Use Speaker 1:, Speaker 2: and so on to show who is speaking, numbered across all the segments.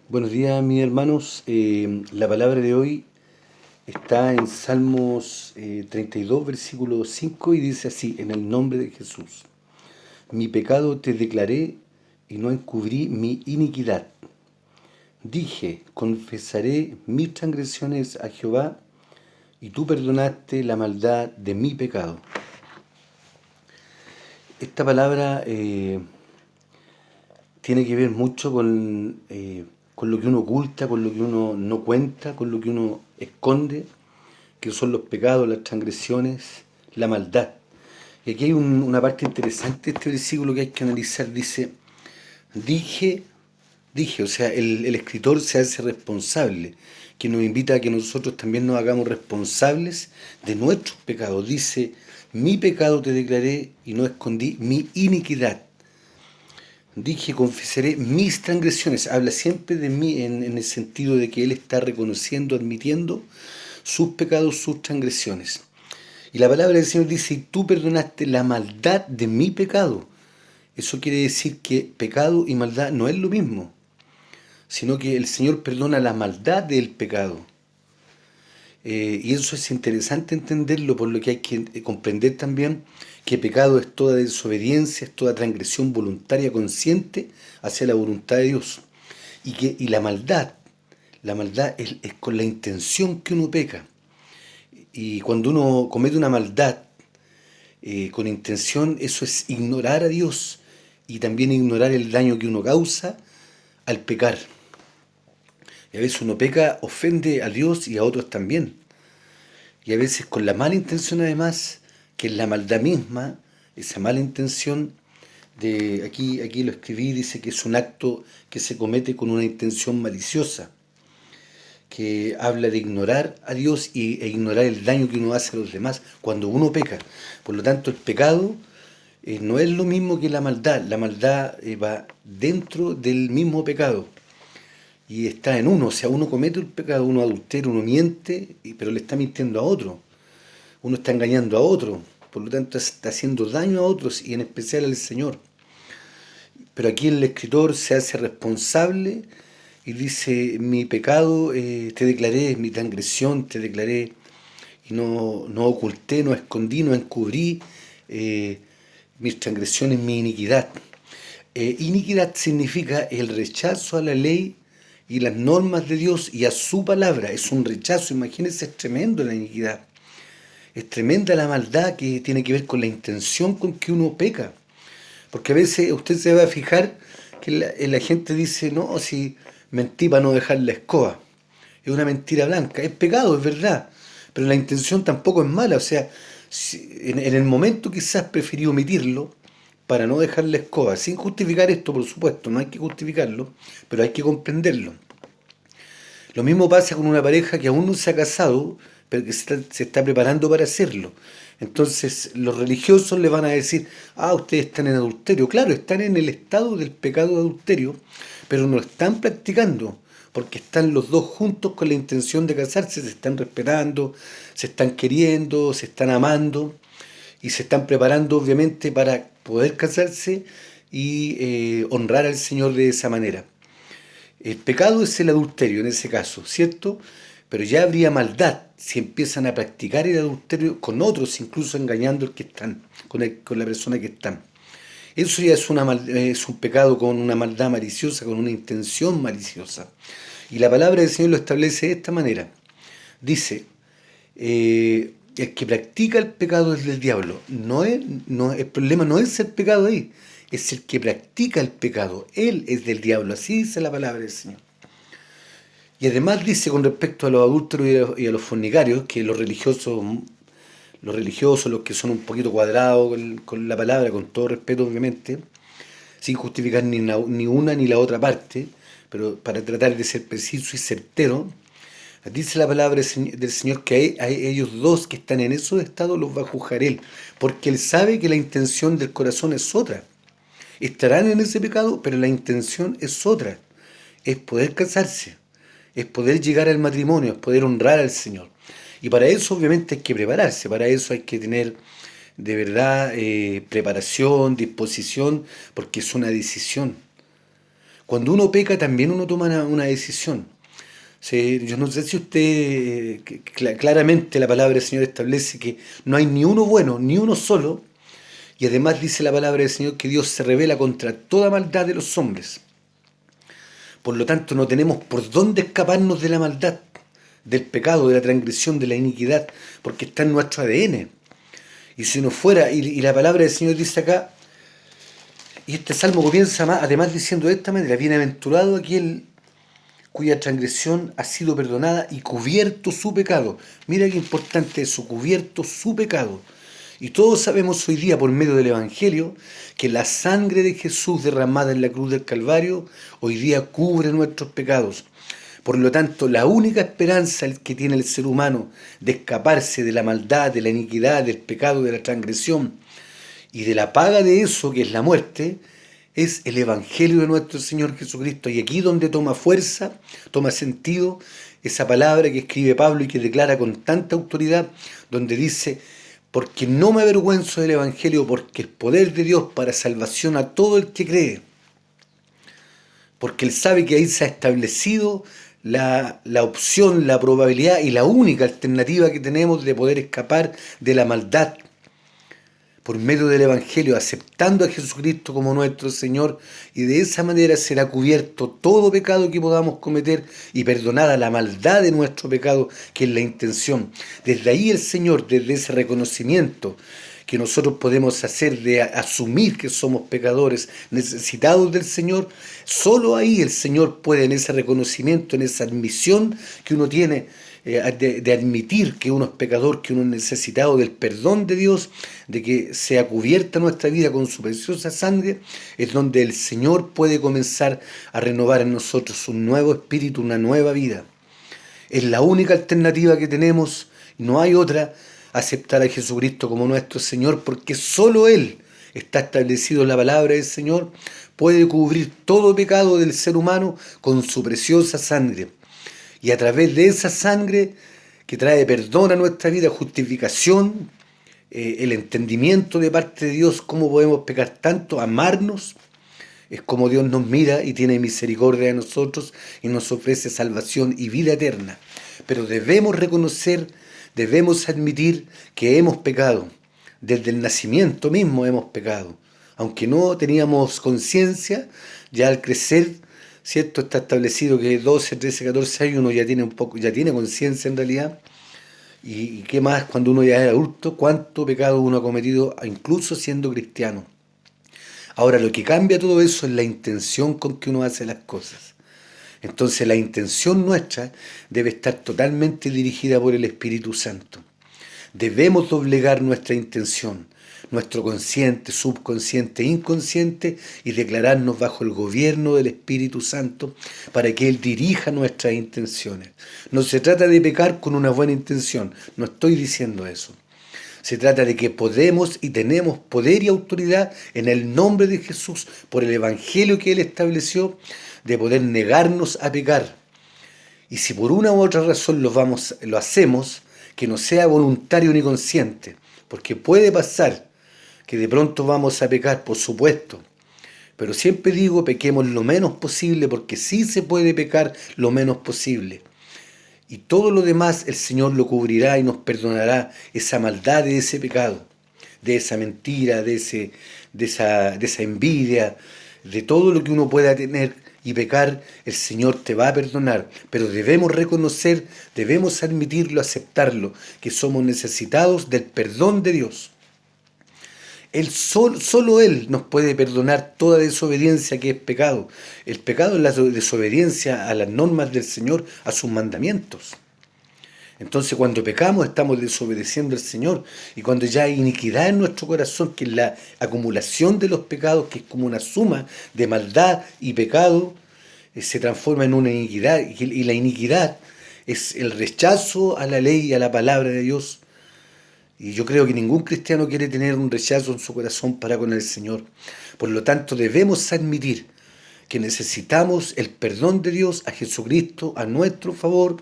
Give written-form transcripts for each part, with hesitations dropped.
Speaker 1: Buenos días, mis hermanos. La palabra de hoy está en Salmos 32, versículo 5 y dice así: en el nombre de Jesús. Mi pecado te declaré y no encubrí mi iniquidad. Dije, confesaré mis transgresiones a Jehová, y tú perdonaste la maldad de mi pecado. Esta palabra tiene que ver mucho con lo que uno oculta, con lo que uno no cuenta, con lo que uno esconde, que son los pecados, las transgresiones, la maldad. Y aquí hay una parte interesante de este versículo que hay que analizar. Dice, dije, o sea, el escritor se hace responsable, que nos invita a que nosotros también nos hagamos responsables de nuestros pecados. Dice, mi pecado te declaré y no escondí mi iniquidad. Dije, confesaré mis transgresiones. Habla siempre de mí en el sentido de que él está reconociendo, admitiendo sus pecados, sus transgresiones. Y la palabra del Señor dice, y tú perdonaste la maldad de mi pecado. Eso quiere decir que pecado y maldad no es lo mismo, sino que el Señor perdona la maldad del pecado. Y eso es interesante entenderlo, por lo que hay que comprender también que pecado es toda desobediencia, es toda transgresión voluntaria, consciente hacia la voluntad de Dios. Y la maldad es con la intención que uno peca. Y cuando uno comete una maldad con intención, eso es ignorar a Dios y también ignorar el daño que uno causa al pecar. Y a veces uno peca, ofende a Dios y a otros también. Y a veces con la mala intención además, que es la maldad misma, esa mala intención aquí lo escribí, dice que es un acto que se comete con una intención maliciosa, que habla de ignorar a Dios e ignorar el daño que uno hace a los demás cuando uno peca. Por lo tanto, el pecado no es lo mismo que la maldad va dentro del mismo pecado y está en uno, o sea, uno comete el pecado, uno adultera, uno miente, pero le está mintiendo a otro, uno está engañando a otro, por lo tanto está haciendo daño a otros y en especial al Señor. Pero aquí el escritor se hace responsable y dice, mi pecado te declaré, mi transgresión te declaré, y no oculté, no escondí, no encubrí eh, mis transgresiones, mi iniquidad. Iniquidad significa el rechazo a la ley y las normas de Dios y a su palabra. Es un rechazo, imagínense, es tremendo la iniquidad. Es tremenda la maldad que tiene que ver con la intención con que uno peca. Porque a veces usted se va a fijar que la gente dice, no, si mentí para no dejar la escoba. Es una mentira blanca. Es pecado, es verdad. Pero la intención tampoco es mala. O sea, en el momento quizás preferí omitirlo para no dejar la escoba. Sin justificar esto, por supuesto. No hay que justificarlo, pero hay que comprenderlo. Lo mismo pasa con una pareja que aún no se ha casado, pero que se está preparando para hacerlo. Entonces los religiosos le van a decir, ah, ustedes están en adulterio. Claro, están en el estado del pecado de adulterio, pero no lo están practicando, porque están los dos juntos con la intención de casarse, se están respetando, se están queriendo, se están amando y se están preparando obviamente para poder casarse y honrar al Señor de esa manera. El pecado es el adulterio en ese caso, ¿cierto? Pero ya habría maldad si empiezan a practicar el adulterio con otros, incluso engañando al que están, con la persona que están. Eso ya es un pecado con una maldad maliciosa, con una intención maliciosa. Y la palabra del Señor lo establece de esta manera. Dice, el que practica el pecado es del diablo. El problema no es el pecado ahí, es el que practica el pecado. Él es del diablo, así dice la palabra del Señor. Y además dice con respecto a los adúlteros y a los fornicarios, que los que son un poquito cuadrados con la palabra, con todo respeto obviamente, sin justificar ni una ni la otra parte, pero para tratar de ser preciso y certero, dice la palabra del Señor que a ellos dos que están en esos estados los va a juzgar Él, porque Él sabe que la intención del corazón es otra. Estarán en ese pecado, pero la intención es otra, es poder casarse, es poder llegar al matrimonio, es poder honrar al Señor. Y para eso obviamente hay que prepararse, para eso hay que tener de verdad preparación, disposición, porque es una decisión. Cuando uno peca también uno toma una decisión. Sí, yo no sé si usted, claramente la palabra del Señor establece que no hay ni uno bueno, ni uno solo, y además dice la palabra del Señor que Dios se revela contra toda maldad de los hombres. Por lo tanto, no tenemos por dónde escaparnos de la maldad, del pecado, de la transgresión, de la iniquidad, porque está en nuestro ADN. Y si no fuera, y la palabra del Señor dice acá, y este salmo comienza más, además diciendo de esta manera: bienaventurado aquel cuya transgresión ha sido perdonada y cubierto su pecado. Mira qué importante eso, cubierto su pecado. Y todos sabemos hoy día por medio del Evangelio que la sangre de Jesús derramada en la cruz del Calvario hoy día cubre nuestros pecados. Por lo tanto, la única esperanza que tiene el ser humano de escaparse de la maldad, de la iniquidad, del pecado, de la transgresión y de la paga de eso, que es la muerte, es el Evangelio de nuestro Señor Jesucristo. Y aquí donde toma fuerza, toma sentido esa palabra que escribe Pablo y que declara con tanta autoridad, donde dice: porque no me avergüenzo del Evangelio, porque es poder de Dios para salvación a todo el que cree. Porque él sabe que ahí se ha establecido la opción, la probabilidad y la única alternativa que tenemos de poder escapar de la maldad por medio del Evangelio, aceptando a Jesucristo como nuestro Señor, y de esa manera será cubierto todo pecado que podamos cometer y perdonada la maldad de nuestro pecado, que es la intención. Desde ahí el Señor, desde ese reconocimiento que nosotros podemos hacer de asumir que somos pecadores necesitados del Señor, solo ahí el Señor puede, en ese reconocimiento, en esa admisión que uno tiene, de admitir que uno es pecador, que uno es necesitado del perdón de Dios, de que sea cubierta nuestra vida con su preciosa sangre, es donde el Señor puede comenzar a renovar en nosotros un nuevo espíritu, una nueva vida. Es la única alternativa que tenemos, no hay otra: aceptar a Jesucristo como nuestro Señor, porque solo Él, está establecido en la palabra del Señor, puede cubrir todo pecado del ser humano con su preciosa sangre. Y a través de esa sangre que trae perdón a nuestra vida, justificación, el entendimiento de parte de Dios, cómo podemos pecar tanto, amarnos, es como Dios nos mira y tiene misericordia de nosotros y nos ofrece salvación y vida eterna. Pero debemos reconocer, debemos admitir que hemos pecado. Desde el nacimiento mismo hemos pecado. Aunque no teníamos conciencia, ya al crecer, ¿cierto? Está establecido que 12, 13, 14 años uno ya tiene un poco, ya tiene conciencia en realidad. Y qué más cuando uno ya es adulto, cuánto pecado uno ha cometido, incluso siendo cristiano. Ahora, lo que cambia todo eso es la intención con que uno hace las cosas. Entonces, la intención nuestra debe estar totalmente dirigida por el Espíritu Santo. Debemos doblegar nuestra intención, nuestro consciente, subconsciente, inconsciente, y declararnos bajo el gobierno del Espíritu Santo para que Él dirija nuestras intenciones. No se trata de pecar con una buena intención, no estoy diciendo eso. Se trata de que podemos y tenemos poder y autoridad en el nombre de Jesús, por el Evangelio que Él estableció, de poder negarnos a pecar. Y si por una u otra razón lo hacemos, que no sea voluntario ni consciente, porque puede pasar que de pronto vamos a pecar, por supuesto. Pero siempre digo, pequemos lo menos posible, porque sí se puede pecar lo menos posible. Y todo lo demás el Señor lo cubrirá y nos perdonará esa maldad de ese pecado, de esa mentira, de esa envidia, de todo lo que uno pueda tener y pecar. El Señor te va a perdonar, pero debemos reconocer, debemos admitirlo, aceptarlo, que somos necesitados del perdón de Dios. Solo Él nos puede perdonar toda desobediencia que es pecado. El pecado es la desobediencia a las normas del Señor, a sus mandamientos. Entonces, cuando pecamos, estamos desobedeciendo al Señor. Y cuando ya hay iniquidad en nuestro corazón, que es la acumulación de los pecados, que es como una suma de maldad y pecado, se transforma en una iniquidad. Y la iniquidad es el rechazo a la ley y a la palabra de Dios. Y yo creo que ningún cristiano quiere tener un rechazo en su corazón para con el Señor. Por lo tanto, debemos admitir que necesitamos el perdón de Dios, a Jesucristo, a nuestro favor,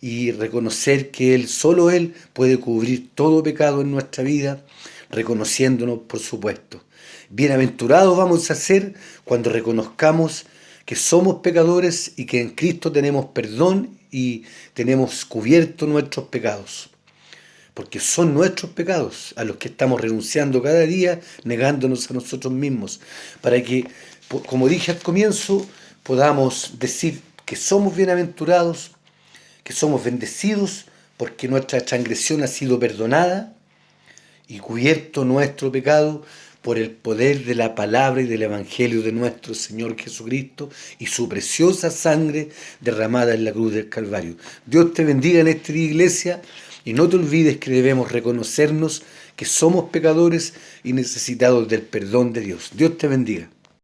Speaker 1: y reconocer que solo Él puede cubrir todo pecado en nuestra vida, reconociéndonos, por supuesto. Bienaventurados vamos a ser cuando reconozcamos que somos pecadores y que en Cristo tenemos perdón y tenemos cubiertos nuestros pecados. Porque son nuestros pecados a los que estamos renunciando cada día, negándonos a nosotros mismos, para que, como dije al comienzo, podamos decir que somos bienaventurados, que somos bendecidos, porque nuestra transgresión ha sido perdonada y cubierto nuestro pecado por el poder de la palabra y del Evangelio de nuestro Señor Jesucristo y su preciosa sangre derramada en la cruz del Calvario. Dios te bendiga en esta iglesia y no te olvides que debemos reconocernos que somos pecadores y necesitados del perdón de Dios. Dios te bendiga.